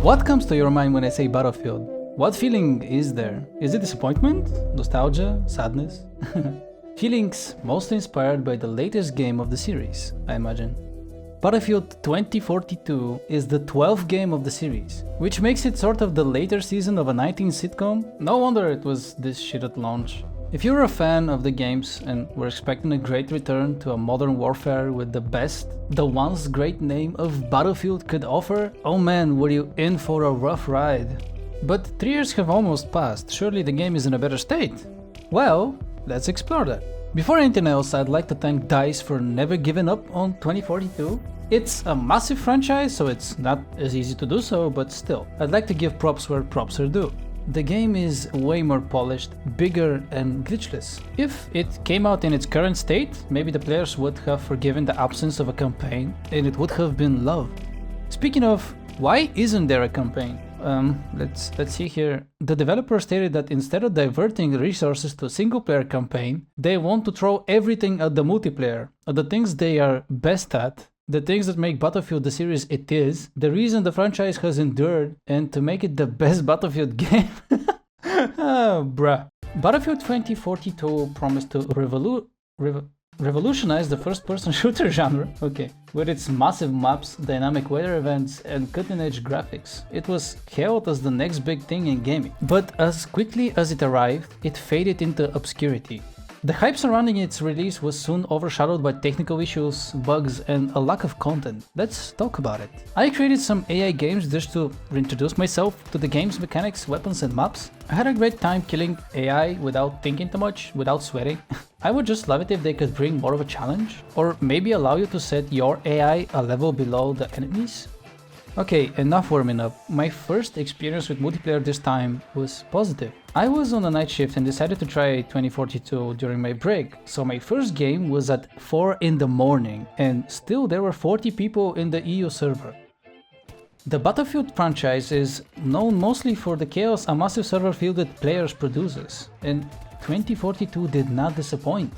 What comes to your mind when I say Battlefield? What feeling is there? Is it disappointment? Nostalgia? Sadness? Feelings mostly inspired by the latest game of the series, I imagine. Battlefield 2042 is the 12th game of the series, which makes it sort of the later season of a 19th sitcom. No wonder it was this shit at launch. If you're a fan of the games and were expecting a great return to a modern warfare with the best the once great name of Battlefield could offer, oh man, were you in for a rough ride. But 3 years have almost passed, surely the game is in a better state? Well, let's explore that. Before anything else, I'd like to thank DICE for never giving up on 2042. It's a massive franchise, so it's not as easy to do so, but still, I'd like to give props where props are due. The game is way more polished, bigger and glitchless. If it came out in its current state, maybe the players would have forgiven the absence of a campaign and it would have been loved. Speaking of, why isn't there a campaign? Let's see here. The developer stated that instead of diverting resources to a single player campaign, they want to throw everything at the multiplayer, at the things they are best at, the things that make Battlefield the series it is, the reason the franchise has endured, and to make it the best Battlefield game. Oh, bruh. Battlefield 2042 promised to revolutionize the first-person shooter genre, okay, with its massive maps, dynamic weather events, and cutting-edge graphics. It was hailed as the next big thing in gaming, but as quickly as it arrived, it faded into obscurity. The hype surrounding its release was soon overshadowed by technical issues, bugs, and a lack of content. Let's talk about it. I created some AI games just to reintroduce myself to the game's mechanics, weapons, and maps. I had a great time killing AI without thinking too much, without sweating. I would just love it if they could bring more of a challenge, or maybe allow you to set your AI a level below the enemies. Okay, enough warming up. My first experience with multiplayer this time was positive. I was on a night shift and decided to try 2042 during my break, so my first game was at 4 in the morning, and still there were 40 people in the EU server. The Battlefield franchise is known mostly for the chaos a massive server fielded players produces, and 2042 did not disappoint.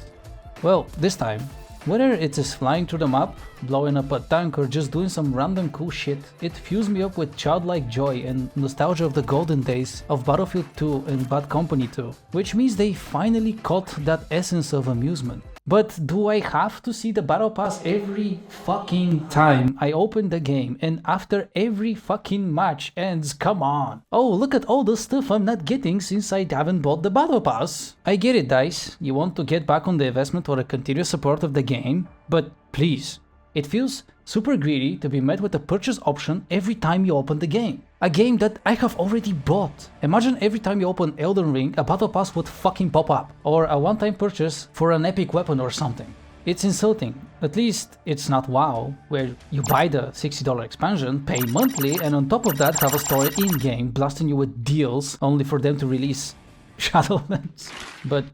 Well, this time, whether it is flying through the map, blowing up a tank, or just doing some random cool shit, it fills me up with childlike joy and nostalgia of the golden days of Battlefield 2 and Bad Company 2, which means they finally caught that essence of amusement. But do I have to see the battle pass every fucking time I open the game and after every fucking match ends? Come on. Oh, look at all the stuff I'm not getting since I haven't bought the battle pass. I get it, DICE, you want to get back on the investment for a continuous support of the game, but please, it feels super greedy to be met with a purchase option every time you open the game. A game that I have already bought. Imagine every time you open Elden Ring, a battle pass would fucking pop up, or a one-time purchase for an epic weapon or something. It's insulting. At least it's not WoW, where you buy the $60 expansion, pay monthly, and on top of that have a story in-game blasting you with deals only for them to release Shadowlands. But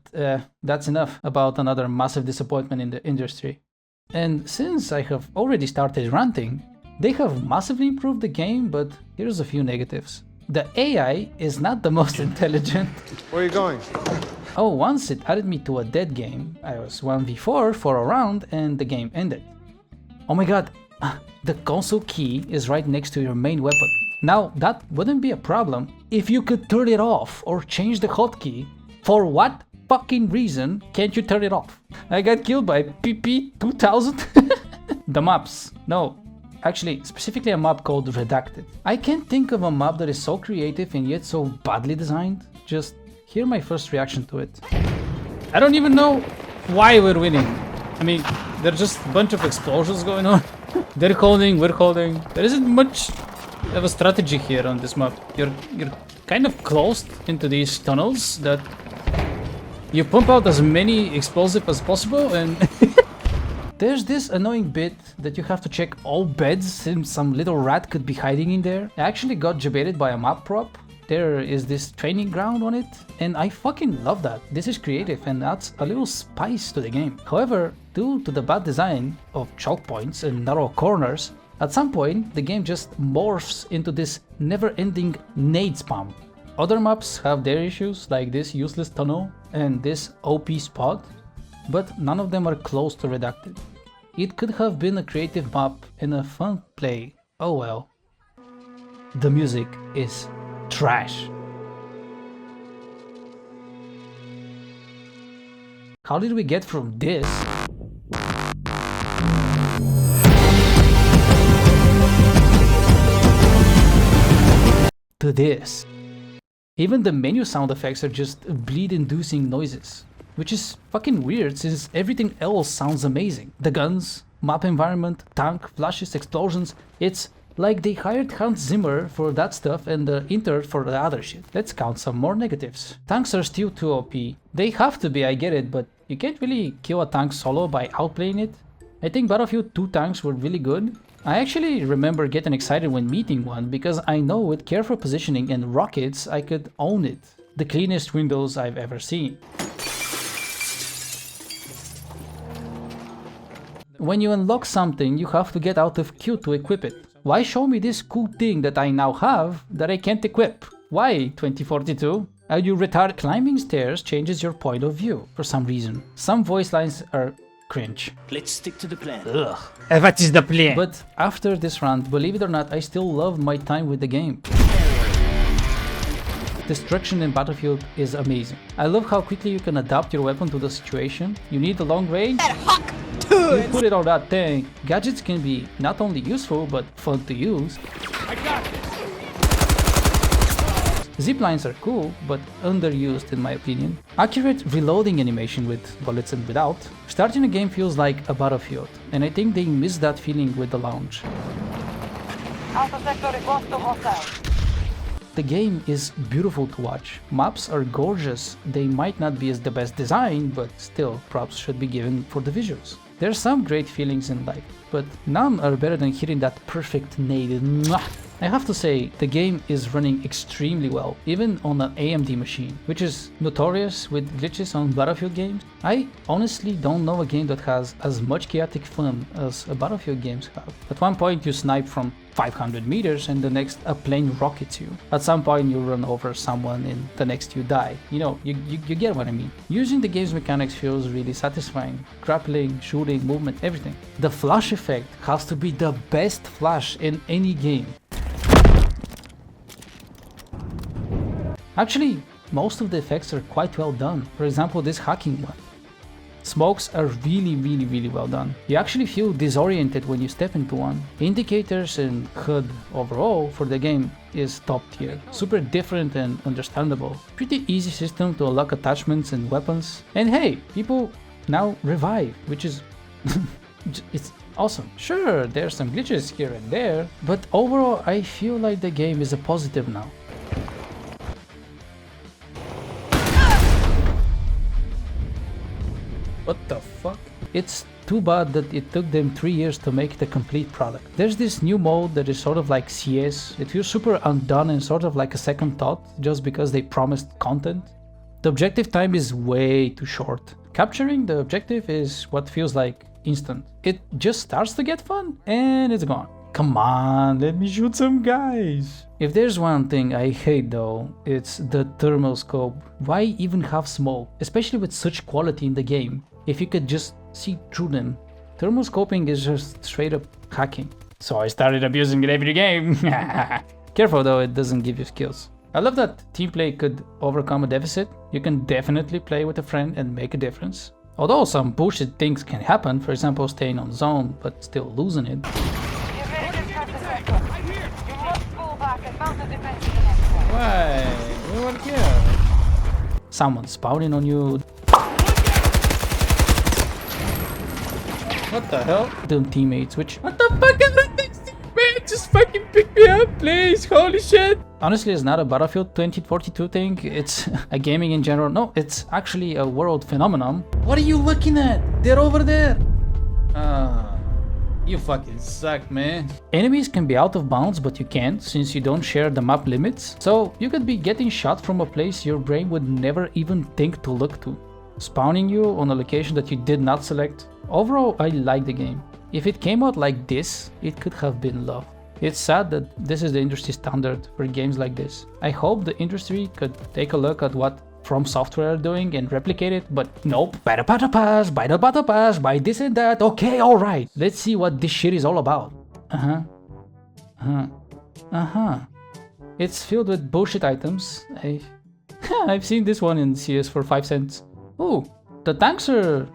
that's enough about another massive disappointment in the industry. And since I have already started ranting, they have massively improved the game, but here's a few negatives. The AI is not the most intelligent. Where are you going? Oh, once it added me to a dead game. I was 1v4 for a round and the game ended. Oh my god, the console key is right next to your main weapon. Now, that wouldn't be a problem if you could turn it off or change the hotkey. For what fucking reason can't you turn it off? I got killed by PP 2000. The maps. No, actually, specifically a map called Redacted. I can't think of a map that is so creative and yet so badly designed. Just hear my first reaction to it. I don't even know why we're winning. I mean, there's just a bunch of explosions going on. They're holding, we're holding. There isn't much of a strategy here on this map. You're kind of closed into these tunnels that you pump out as many explosives as possible, and there's this annoying bit that you have to check all beds since some little rat could be hiding in there. I actually got debated by a map prop. There is this training ground on it, and I fucking love that. This is creative and adds a little spice to the game. However, due to the bad design of choke points and narrow corners, at some point the game just morphs into this never-ending nade spam. Other maps have their issues, like this useless tunnel and this OP spot, but none of them are close to Redacted. It could have been a creative map and a fun play. Oh well. the music is trash. How did we get from this to this? Even the menu sound effects are just bleed-inducing noises, which is fucking weird since everything else sounds amazing. The guns, map environment, tank, flashes, explosions, it's like they hired Hans Zimmer for that stuff and the intern for the other shit. Let's count some more negatives. Tanks are still too OP. They have to be, I get it, but you can't really kill a tank solo by outplaying it. I think Battlefield 2 tanks were really good. I actually remember getting excited when meeting one because I know with careful positioning and rockets I could own it. The cleanest windows I've ever seen. When you unlock something, you have to get out of queue to equip it. Why show me this cool thing that I now have that I can't equip? Why, 2042? Are you retarded? Climbing stairs changes your point of view for some reason. Some voice lines are cringe. Let's stick to the plan. Ugh. What is the plan? But after this rant, believe it or not, I still loved my time with the game. Destruction in Battlefield is amazing. I love how quickly you can adapt your weapon to the situation. You need a long range? You put it on that thing. Gadgets can be not only useful but fun to use. I got this. Ziplines are cool, but underused in my opinion. Accurate reloading animation with bullets and without. Starting a game feels like a Battlefield, and I think they miss that feeling with the launch. The game is beautiful to watch. Maps are gorgeous. They might not be as the best design, but still, props should be given for the visuals. There's some great feelings in life, but none are better than hitting that perfect nail. I have to say, the game is running extremely well, even on an AMD machine, which is notorious with glitches on Battlefield games. I honestly don't know a game that has as much chaotic fun as a Battlefield games have. At one point you snipe from 500 meters and the next a plane rockets you. At some point you run over someone and the next you die. You know, you get what I mean. Using the game's mechanics feels really satisfying. Grappling, shooting, movement, everything. The flash effect has to be the best flash in any game. Actually, most of the effects are quite well done. For example, this hacking one. Smokes are really well done. You actually feel disoriented when you step into one. Indicators and HUD overall for the game is top tier. Super different and understandable. Pretty easy system to unlock attachments and weapons. And hey, people now revive, which is it's awesome. Sure, there's some glitches here and there, but overall I feel like the game is a positive now. What the fuck? It's too bad that it took them 3 years to make the complete product. There's this new mode that is sort of like CS. It feels super undone and sort of like a second thought just because they promised content. The objective time is way too short. Capturing the objective is what feels like instant. It just starts to get fun and it's gone. Come on, let me shoot some guys. If there's one thing I hate though, it's the thermal scope. Why even have smoke? Especially with such quality in the game. If you could just see through them. Thermal scoping is just straight up hacking. So I started abusing it every game. Careful though, it doesn't give you skills. I love that team play could overcome a deficit. You can definitely play with a friend and make a difference. Although some bullshit things can happen, for example staying on zone but still losing it. Why? We want to kill. Someone spouting on you. What the hell? Doing teammates, which What the fuck is that thing? Man, just fucking pick me up, please. Holy shit. honestly is not a Battlefield 2042 thing. It's a gaming in general. No, it's actually a world phenomenon. What are you looking at? They're over there. You fucking suck, man. Enemies can be out of bounds, but you can't since you don't share the map limits. So you could be getting shot from a place your brain would never even think to look to, spawning you on a location that you did not select. Overall, I like the game. If it came out like this, it could have been loved. It's sad that this is the industry standard for games like this. I hope the industry could take a look at what From Software are doing and replicate it, but nope. Buy the battle pass, buy the battle pass, buy this and that. Okay, alright. Let's see what this shit is all about. It's filled with bullshit items. I've seen this one in CS for 5 cents. Ooh, the tanks are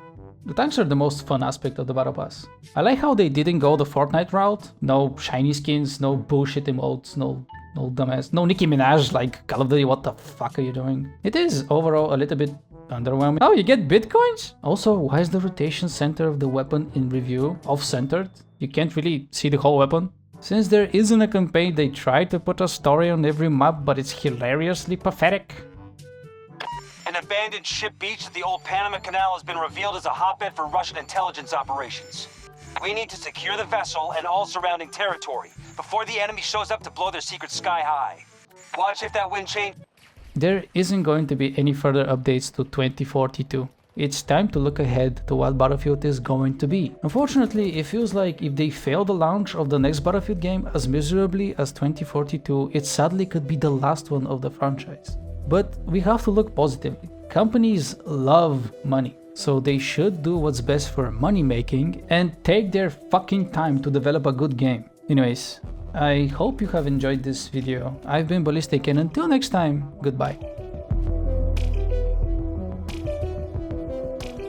the most fun aspect of the Battle Pass. I like how they didn't go the Fortnite route. No shiny skins, no bullshit emotes, no dumbass, no Nicki Minaj like Call of Duty, what the fuck are you doing? It is overall a little bit underwhelming. Oh, you get bitcoins? Also, why is the rotation center of the weapon in review off-centered? You can't really see the whole weapon. Since there isn't a campaign, they try to put a story on every map, but it's hilariously pathetic. An abandoned ship beach at the old Panama Canal has been revealed as a hotbed for Russian intelligence operations. We need to secure the vessel and all surrounding territory before the enemy shows up to blow their secret sky high. Watch if that wind changes. There isn't going to be any further updates to 2042. It's time to look ahead to what Battlefield is going to be. Unfortunately, it feels like if they fail the launch of the next Battlefield game as miserably as 2042, it sadly could be the last one of the franchise. But we have to look positively. Companies love money, so they should do what's best for money making and take their fucking time to develop a good game. Anyways, I hope you have enjoyed this video. I've been Ballistic, and until next time, goodbye.